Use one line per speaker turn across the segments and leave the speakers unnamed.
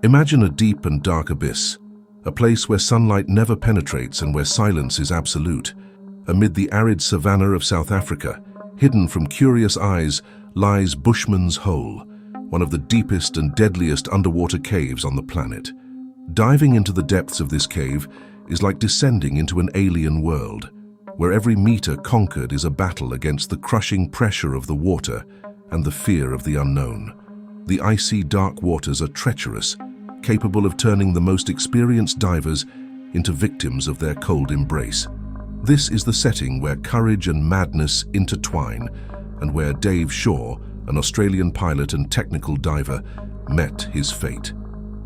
Imagine a deep and dark abyss, a place where sunlight never penetrates and where silence is absolute. Amid the arid savannah of South Africa, hidden from curious eyes, lies Bushman's Hole, one of the deepest and deadliest underwater caves on the planet. Diving into the depths of this cave is like descending into an alien world, where every meter conquered is a battle against the crushing pressure of the water and the fear of the unknown. The icy dark waters are treacherous, capable of turning the most experienced divers into victims of their cold embrace. This is the setting where courage and madness intertwine, and where Dave Shaw, an Australian pilot and technical diver, met his fate.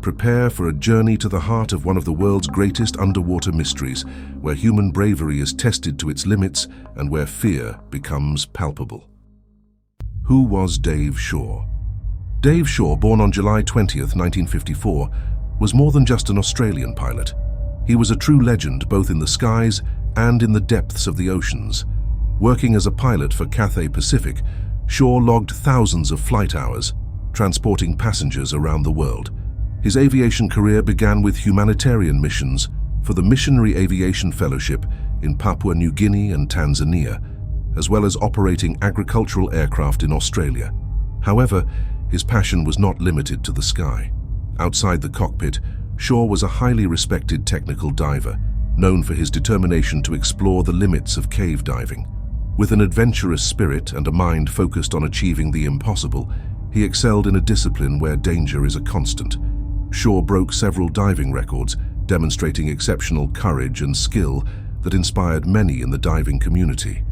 Prepare for a journey to the heart of one of the world's greatest underwater mysteries, where human bravery is tested to its limits and where fear becomes palpable. Who was Dave Shaw? Dave Shaw, born on July 20th, 1954, was more than just an Australian pilot. He was a true legend both in the skies and in the depths of the oceans. Working as a pilot for Cathay Pacific, Shaw logged thousands of flight hours, transporting passengers around the world. His aviation career began with humanitarian missions for the Missionary Aviation Fellowship in Papua New Guinea and Tanzania, as well as operating agricultural aircraft in Australia. However, his passion was not limited to the sky. Outside the cockpit, Shaw was a highly respected technical diver, known for his determination to explore the limits of cave diving. With an adventurous spirit and a mind focused on achieving the impossible, he excelled in a discipline where danger is a constant. Shaw broke several diving records, demonstrating exceptional courage and skill that inspired many in the diving community.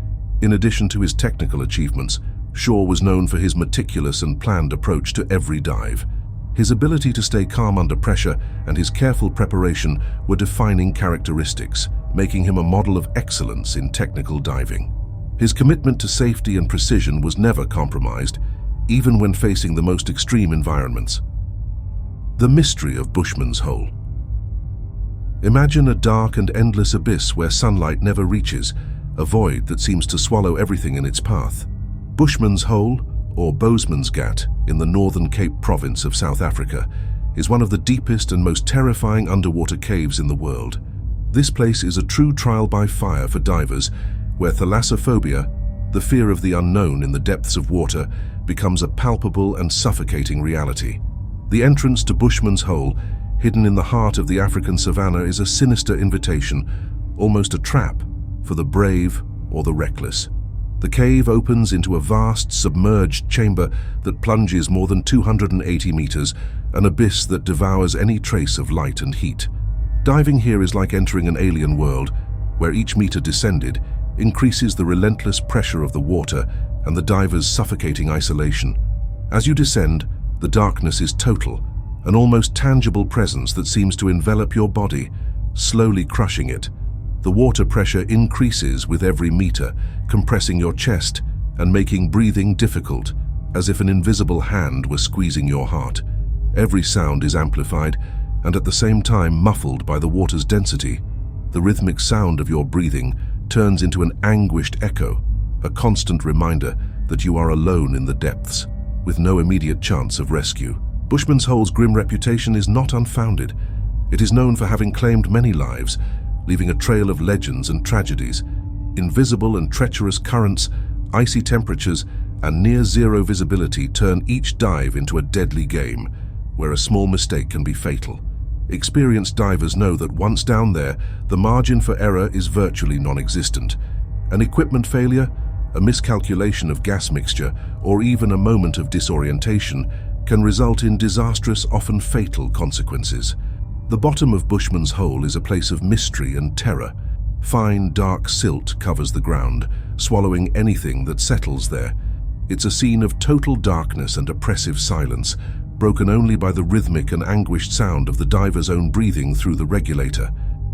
In addition to his technical achievements, Shaw was known for his meticulous and planned approach to every dive. His ability to stay calm under pressure and his careful preparation were defining characteristics, making him a model of excellence in technical diving. His commitment to safety and precision was never compromised, even when facing the most extreme environments. The mystery of Bushman's Hole. Imagine a dark and endless abyss where sunlight never reaches, a void that seems to swallow everything in its path. Bushman's Hole, or Boesmansgat, in the northern Cape Province of South Africa, is one of the deepest and most terrifying underwater caves in the world. This place is a true trial by fire for divers, where thalassophobia, the fear of the unknown in the depths of water, becomes a palpable and suffocating reality. The entrance to Bushman's Hole, hidden in the heart of the African savannah, is a sinister invitation, almost a trap for the brave or the reckless. The cave opens into a vast, submerged chamber that plunges more than 280 meters, an abyss that devours any trace of light and heat. Diving here is like entering an alien world, where each meter descended increases the relentless pressure of the water and the diver's suffocating isolation. As you descend, the darkness is total, an almost tangible presence that seems to envelop your body, slowly crushing it. The water pressure increases with every meter, compressing your chest and making breathing difficult, as if an invisible hand were squeezing your heart. Every sound is amplified and at the same time muffled by the water's density. The rhythmic sound of your breathing turns into an anguished echo, a constant reminder that you are alone in the depths, with no immediate chance of rescue. Bushman's Hole's grim reputation is not unfounded. It is known for having claimed many lives, leaving a trail of legends and tragedies. Invisible and treacherous currents, icy temperatures, and near-zero visibility turn each dive into a deadly game, where a small mistake can be fatal. Experienced divers know that once down there, the margin for error is virtually non-existent. An equipment failure, a miscalculation of gas mixture, or even a moment of disorientation can result in disastrous, often fatal consequences. The bottom of Bushman's Hole is a place of mystery and terror. Fine, dark silt covers the ground, swallowing anything that settles there. It's a scene of total darkness and oppressive silence, broken only by the rhythmic and anguished sound of the diver's own breathing through the regulator.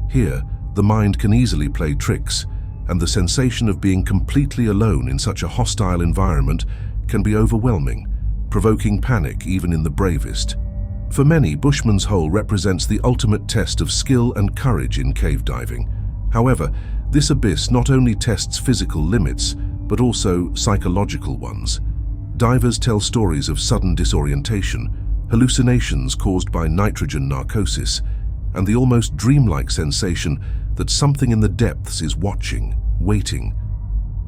Here, the mind can easily play tricks, and the sensation of being completely alone in such a hostile environment can be overwhelming, provoking panic even in the bravest. For many, Bushman's Hole represents the ultimate test of skill and courage in cave diving. However, this abyss not only tests physical limits, but also psychological ones. Divers tell stories of sudden disorientation, hallucinations caused by nitrogen narcosis, and the almost dreamlike sensation that something in the depths is watching, waiting.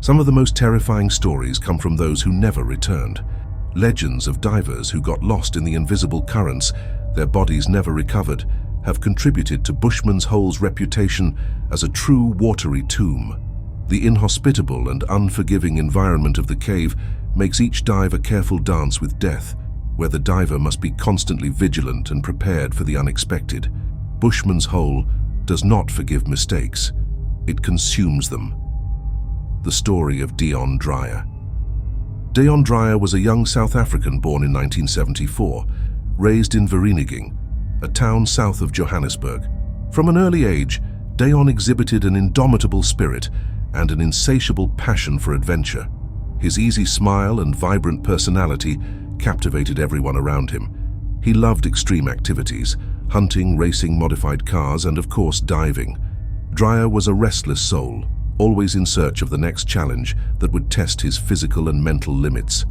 Some of the most terrifying stories come from those who never returned. Legends of divers who got lost in the invisible currents, their bodies never recovered, have contributed to Bushman's Hole's reputation as a true watery tomb. The inhospitable and unforgiving environment of the cave makes each dive a careful dance with death, where the diver must be constantly vigilant and prepared for the unexpected. Bushman's Hole does not forgive mistakes. It consumes them. The story of Deon Dreyer. Deon Dreyer was a young South African born in 1974, raised in Vereeniging, a town south of Johannesburg. From an early age, Deon exhibited an indomitable spirit and an insatiable passion for adventure. His easy smile and vibrant personality captivated everyone around him. He loved extreme activities, hunting, racing modified cars, and of course diving. Dreyer was a restless soul, always in search of the next challenge that would test his physical and mental limits.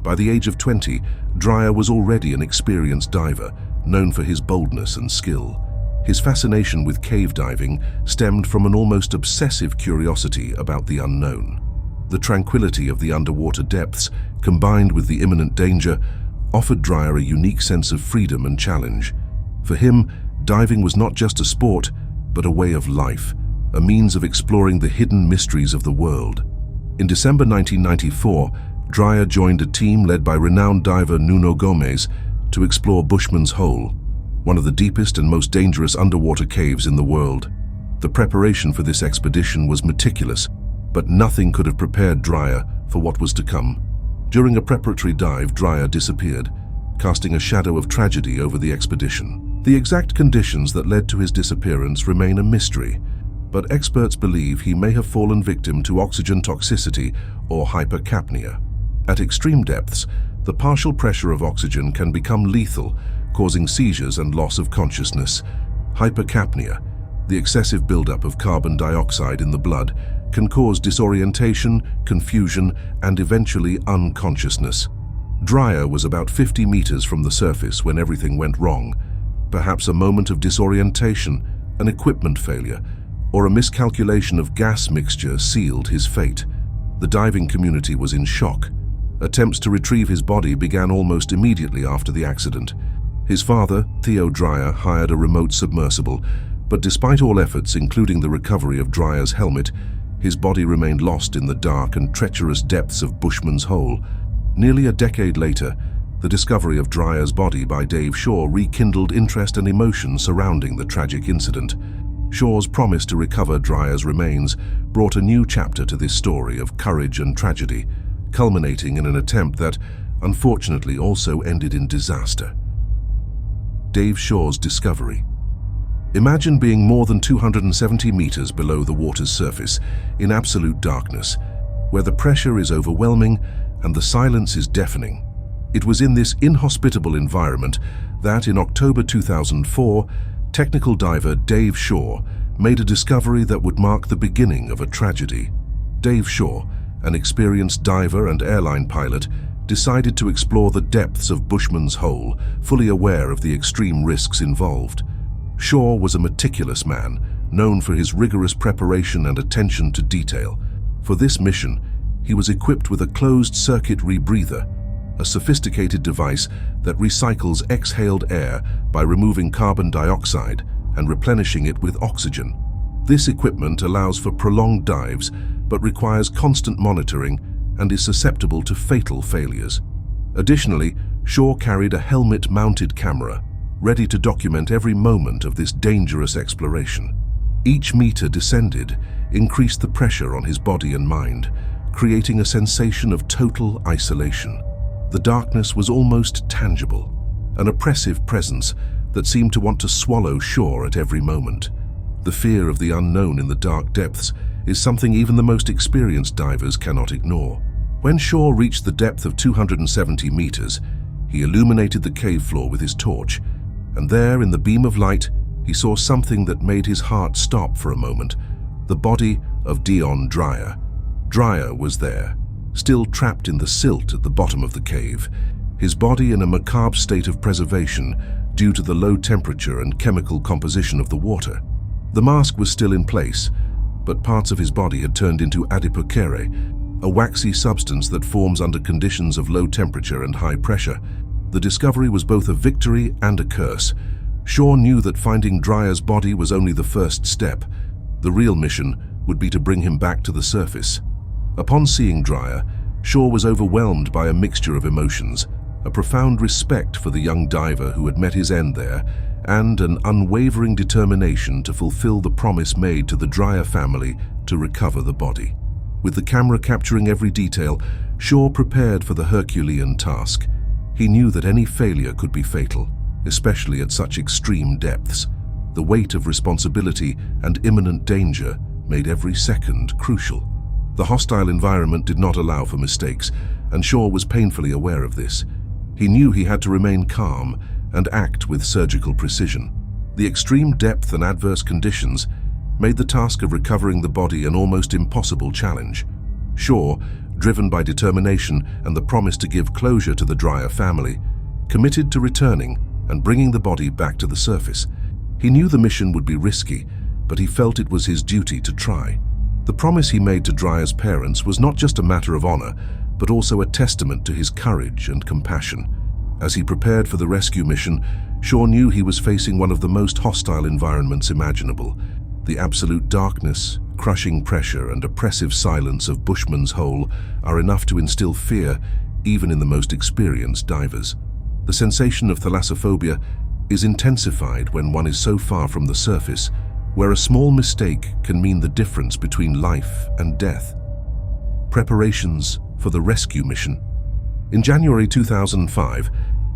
By the age of 20, Dreyer was already an experienced diver, known for his boldness and skill. His fascination with cave diving stemmed from an almost obsessive curiosity about the unknown. The tranquility of the underwater depths, combined with the imminent danger, offered Dreyer a unique sense of freedom and challenge. For him, diving was not just a sport, but a way of life, a means of exploring the hidden mysteries of the world. In December 1994, Dreyer joined a team led by renowned diver Nuno Gomes to explore Bushman's Hole, one of the deepest and most dangerous underwater caves in the world. The preparation for this expedition was meticulous, but nothing could have prepared Dreyer for what was to come. During a preparatory dive, Dreyer disappeared, casting a shadow of tragedy over the expedition. The exact conditions that led to his disappearance remain a mystery, but experts believe he may have fallen victim to oxygen toxicity or hypercapnia. At extreme depths, the partial pressure of oxygen can become lethal, causing seizures and loss of consciousness. Hypercapnia, the excessive buildup of carbon dioxide in the blood, can cause disorientation, confusion, and eventually unconsciousness. Dreyer was about 50 meters from the surface when everything went wrong. Perhaps a moment of disorientation, an equipment failure, or a miscalculation of gas mixture sealed his fate. The diving community was in shock. Attempts to retrieve his body began almost immediately after the accident. His father, Deon Dreyer, hired a remote submersible, but despite all efforts, including the recovery of Dreyer's helmet, his body remained lost in the dark and treacherous depths of Bushman's Hole. Nearly a decade later, the discovery of Dreyer's body by Dave Shaw rekindled interest and emotion surrounding the tragic incident. Shaw's promise to recover Dreyer's remains brought a new chapter to this story of courage and tragedy, culminating in an attempt that, unfortunately, also ended in disaster. Dave Shaw's discovery. Imagine being more than 270 meters below the water's surface, in absolute darkness, where the pressure is overwhelming and the silence is deafening. It was in this inhospitable environment that, in October 2004, technical diver Dave Shaw made a discovery that would mark the beginning of a tragedy. Dave Shaw, an experienced diver and airline pilot, decided to explore the depths of Bushman's Hole, fully aware of the extreme risks involved. Shaw was a meticulous man, known for his rigorous preparation and attention to detail. For this mission, he was equipped with a closed-circuit rebreather, a sophisticated device that recycles exhaled air by removing carbon dioxide and replenishing it with oxygen. This equipment allows for prolonged dives, but requires constant monitoring and is susceptible to fatal failures. Additionally, Shaw carried a helmet-mounted camera, ready to document every moment of this dangerous exploration. Each meter descended increased the pressure on his body and mind, creating a sensation of total isolation. The darkness was almost tangible, an oppressive presence that seemed to want to swallow Shaw at every moment. The fear of the unknown in the dark depths is something even the most experienced divers cannot ignore. When Shaw reached the depth of 270 meters, he illuminated the cave floor with his torch, and there, in the beam of light, he saw something that made his heart stop for a moment: the body of Deon Dreyer. Dreyer was there, still trapped in the silt at the bottom of the cave, his body in a macabre state of preservation due to the low temperature and chemical composition of the water. The mask was still in place, but parts of his body had turned into adipocere, a waxy substance that forms under conditions of low temperature and high pressure. The discovery was both a victory and a curse. Shaw knew that finding Dreyer's body was only the first step. The real mission would be to bring him back to the surface. Upon seeing Dreyer, Shaw was overwhelmed by a mixture of emotions, a profound respect for the young diver who had met his end there, and an unwavering determination to fulfill the promise made to the Dreyer family to recover the body. With the camera capturing every detail, Shaw prepared for the Herculean task. He knew that any failure could be fatal, especially at such extreme depths. The weight of responsibility and imminent danger made every second crucial. The hostile environment did not allow for mistakes, and Shaw was painfully aware of this. He knew he had to remain calm and act with surgical precision. The extreme depth and adverse conditions made the task of recovering the body an almost impossible challenge. Shaw, driven by determination and the promise to give closure to the Dreyer family, committed to returning and bringing the body back to the surface. He knew the mission would be risky, but he felt it was his duty to try. The promise he made to Dreyer's parents was not just a matter of honor, but also a testament to his courage and compassion. As he prepared for the rescue mission, Shaw knew he was facing one of the most hostile environments imaginable. The absolute darkness, crushing pressure, and oppressive silence of Bushman's Hole are enough to instill fear even in the most experienced divers. The sensation of thalassophobia is intensified when one is so far from the surface, where a small mistake can mean the difference between life and death. Preparations for the rescue mission. In January 2005,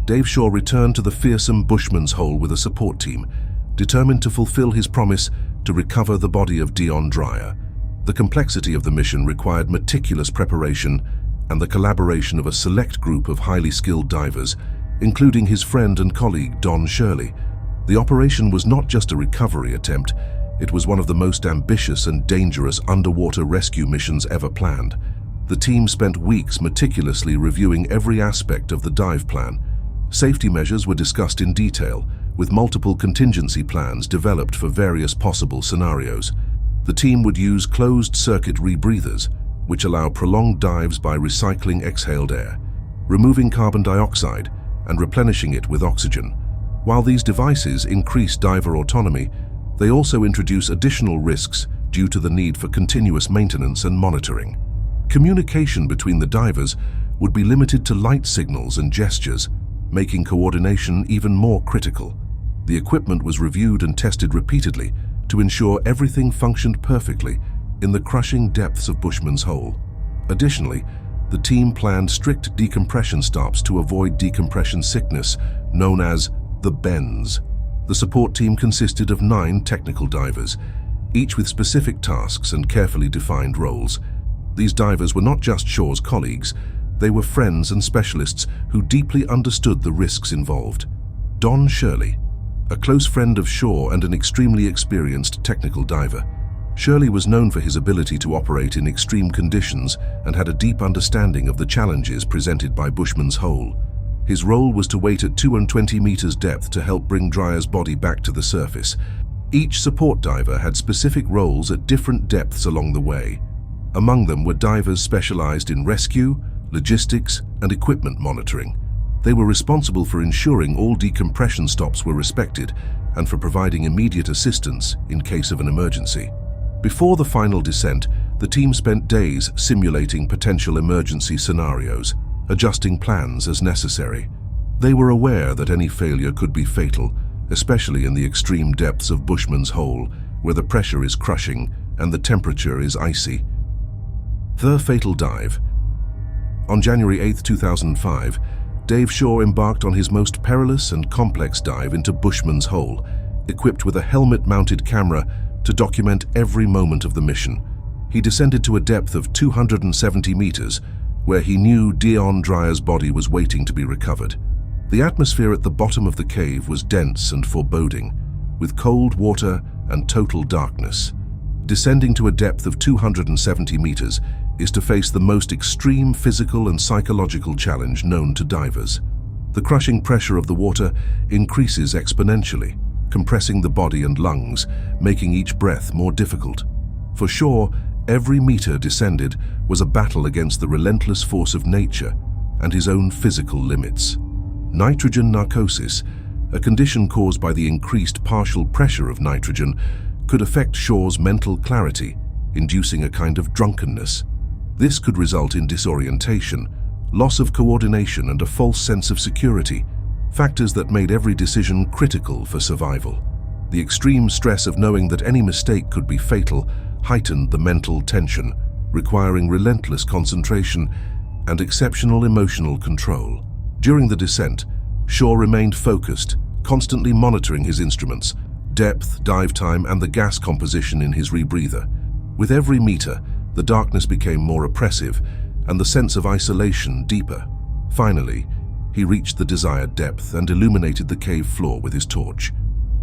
Dave Shaw returned to the fearsome Bushman's Hole with a support team, determined to fulfill his promise to recover the body of Deon Dreyer. The complexity of the mission required meticulous preparation and the collaboration of a select group of highly skilled divers, including his friend and colleague Don Shirley. The operation was not just a recovery attempt, it was one of the most ambitious and dangerous underwater rescue missions ever planned. The team spent weeks meticulously reviewing every aspect of the dive plan. Safety measures were discussed in detail, with multiple contingency plans developed for various possible scenarios. The team would use closed-circuit rebreathers, which allow prolonged dives by recycling exhaled air, removing carbon dioxide and replenishing it with oxygen. While these devices increase diver autonomy, they also introduce additional risks due to the need for continuous maintenance and monitoring. Communication between the divers would be limited to light signals and gestures, making coordination even more critical. The equipment was reviewed and tested repeatedly to ensure everything functioned perfectly in the crushing depths of Bushman's Hole. Additionally, the team planned strict decompression stops to avoid decompression sickness, known as the bends. The support team consisted of 9 technical divers, each with specific tasks and carefully defined roles. These divers were not just Shaw's colleagues, they were friends and specialists who deeply understood the risks involved. Don Shirley, a close friend of Shaw and an extremely experienced technical diver. Shirley was known for his ability to operate in extreme conditions and had a deep understanding of the challenges presented by Bushman's Hole. His role was to wait at 220 meters depth to help bring Dreyer's body back to the surface. Each support diver had specific roles at different depths along the way. Among them were divers specialized in rescue, logistics, and equipment monitoring. They were responsible for ensuring all decompression stops were respected and for providing immediate assistance in case of an emergency. Before the final descent, the team spent days simulating potential emergency scenarios, adjusting plans as necessary. They were aware that any failure could be fatal, especially in the extreme depths of Bushman's Hole, where the pressure is crushing and the temperature is icy. The fatal dive. On January 8, 2005, Dave Shaw embarked on his most perilous and complex dive into Bushman's Hole, equipped with a helmet-mounted camera to document every moment of the mission. He descended to a depth of 270 meters, where he knew Deon Dreyer's body was waiting to be recovered. The atmosphere at the bottom of the cave was dense and foreboding, with cold water and total darkness. Descending to a depth of 270 meters is to face the most extreme physical and psychological challenge known to divers. The crushing pressure of the water increases exponentially, compressing the body and lungs, making each breath more difficult. For Shaw, every meter descended was a battle against the relentless force of nature and his own physical limits. Nitrogen narcosis, a condition caused by the increased partial pressure of nitrogen, could affect Shaw's mental clarity, inducing a kind of drunkenness. This could result in disorientation, loss of coordination, and a false sense of security, factors that made every decision critical for survival. The extreme stress of knowing that any mistake could be fatal heightened the mental tension, requiring relentless concentration and exceptional emotional control. During the descent, Shaw remained focused, constantly monitoring his instruments, depth, dive time, and the gas composition in his rebreather. With every meter, the darkness became more oppressive and the sense of isolation deeper. Finally, he reached the desired depth and illuminated the cave floor with his torch.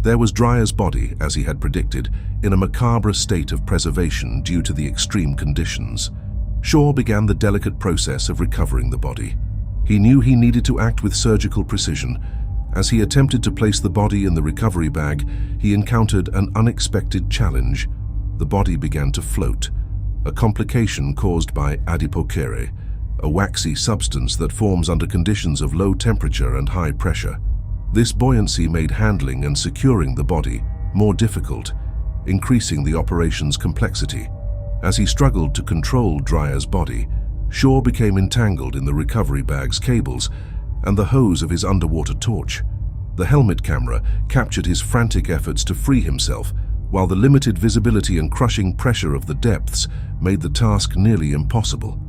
There was Dreyer's body, as he had predicted, in a macabre state of preservation due to the extreme conditions. Shaw began the delicate process of recovering the body. He knew he needed to act with surgical precision. As he attempted to place the body in the recovery bag, he encountered an unexpected challenge. The body began to float, a complication caused by adipocere, a waxy substance that forms under conditions of low temperature and high pressure. This buoyancy made handling and securing the body more difficult, increasing the operation's complexity. As he struggled to control Dreyer's body, Shaw became entangled in the recovery bag's cables and the hose of his underwater torch. The helmet camera captured his frantic efforts to free himself, while the limited visibility and crushing pressure of the depths made the task nearly impossible.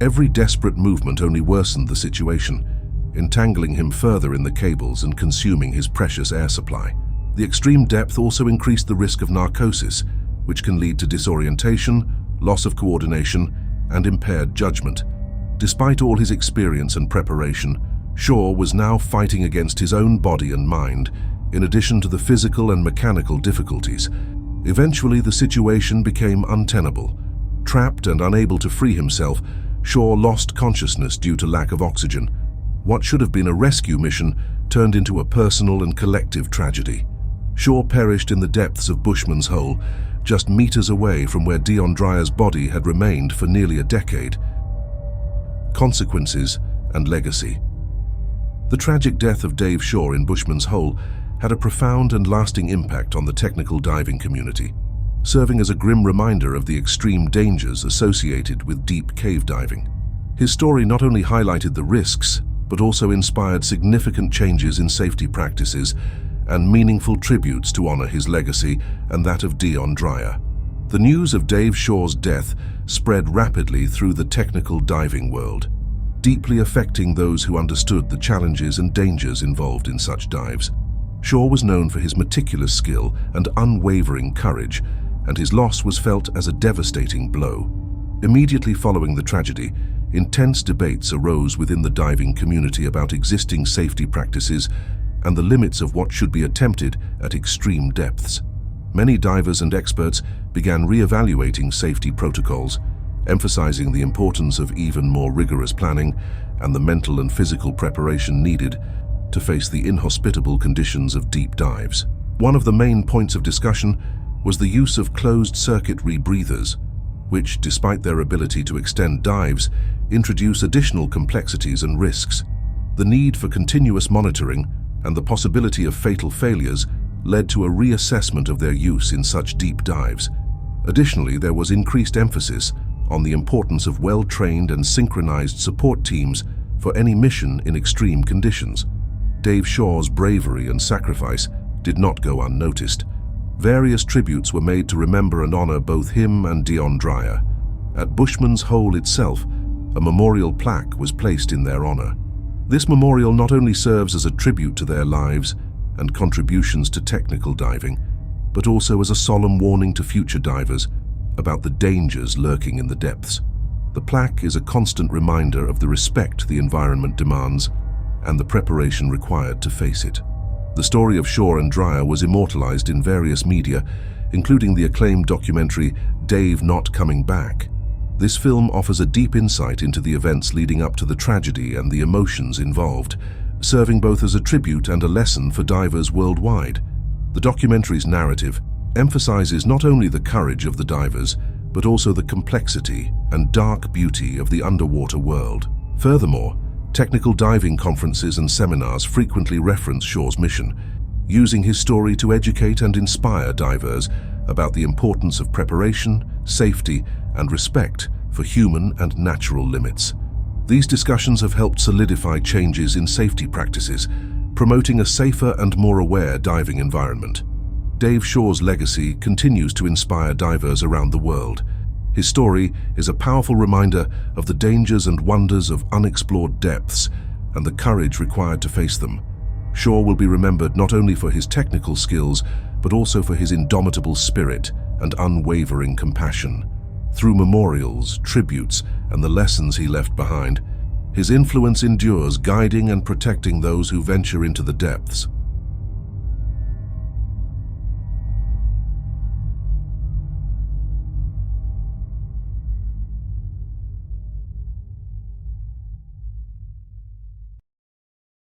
Every desperate movement only worsened the situation, entangling him further in the cables and consuming his precious air supply. The extreme depth also increased the risk of narcosis, which can lead to disorientation, loss of coordination, and impaired judgment. Despite all his experience and preparation, Shaw was now fighting against his own body and mind, in addition to the physical and mechanical difficulties. Eventually, the situation became untenable. Trapped and unable to free himself, Shaw lost consciousness due to lack of oxygen. What should have been a rescue mission turned into a personal and collective tragedy. Shaw perished in the depths of Bushman's Hole, just meters away from where Deon Dreyer's body had remained for nearly a decade. Consequences and legacy. The tragic death of Dave Shaw in Bushman's Hole had a profound and lasting impact on the technical diving community, serving as a grim reminder of the extreme dangers associated with deep cave diving. His story not only highlighted the risks, but also inspired significant changes in safety practices and meaningful tributes to honor his legacy and that of Deon Dreyer. The news of Dave Shaw's death spread rapidly through the technical diving world, deeply affecting those who understood the challenges and dangers involved in such dives. Shaw was known for his meticulous skill and unwavering courage, and his loss was felt as a devastating blow. Immediately following the tragedy, intense debates arose within the diving community about existing safety practices and the limits of what should be attempted at extreme depths. Many divers and experts began re-evaluating safety protocols, emphasizing the importance of even more rigorous planning and the mental and physical preparation needed to face the inhospitable conditions of deep dives. One of the main points of discussion was the use of closed-circuit rebreathers, which, despite their ability to extend dives, introduce additional complexities and risks. The need for continuous monitoring and the possibility of fatal failures led to a reassessment of their use in such deep dives. Additionally, there was increased emphasis on the importance of well-trained and synchronized support teams for any mission in extreme conditions. Dave Shaw's bravery and sacrifice did not go unnoticed. Various tributes were made to remember and honor both him and Deon Dreyer. At Bushman's Hole itself, a memorial plaque was placed in their honor. This memorial not only serves as a tribute to their lives and contributions to technical diving, but also as a solemn warning to future divers about the dangers lurking in the depths. The plaque is a constant reminder of the respect the environment demands and the preparation required to face it. The story of Shaw and Dreyer was immortalized in various media, including the acclaimed documentary Dave Not Coming Back. This film offers a deep insight into the events leading up to the tragedy and the emotions involved, serving both as a tribute and a lesson for divers worldwide. The documentary's narrative emphasizes not only the courage of the divers, but also the complexity and dark beauty of the underwater world. Furthermore, technical diving conferences and seminars frequently reference Shaw's mission, using his story to educate and inspire divers about the importance of preparation, safety, and respect for human and natural limits. These discussions have helped solidify changes in safety practices, promoting a safer and more aware diving environment. Dave Shaw's legacy continues to inspire divers around the world. His story is a powerful reminder of the dangers and wonders of unexplored depths and the courage required to face them. Shaw will be remembered not only for his technical skills, but also for his indomitable spirit and unwavering compassion. Through memorials, tributes, and the lessons he left behind, his influence endures, guiding and protecting those who venture into the depths.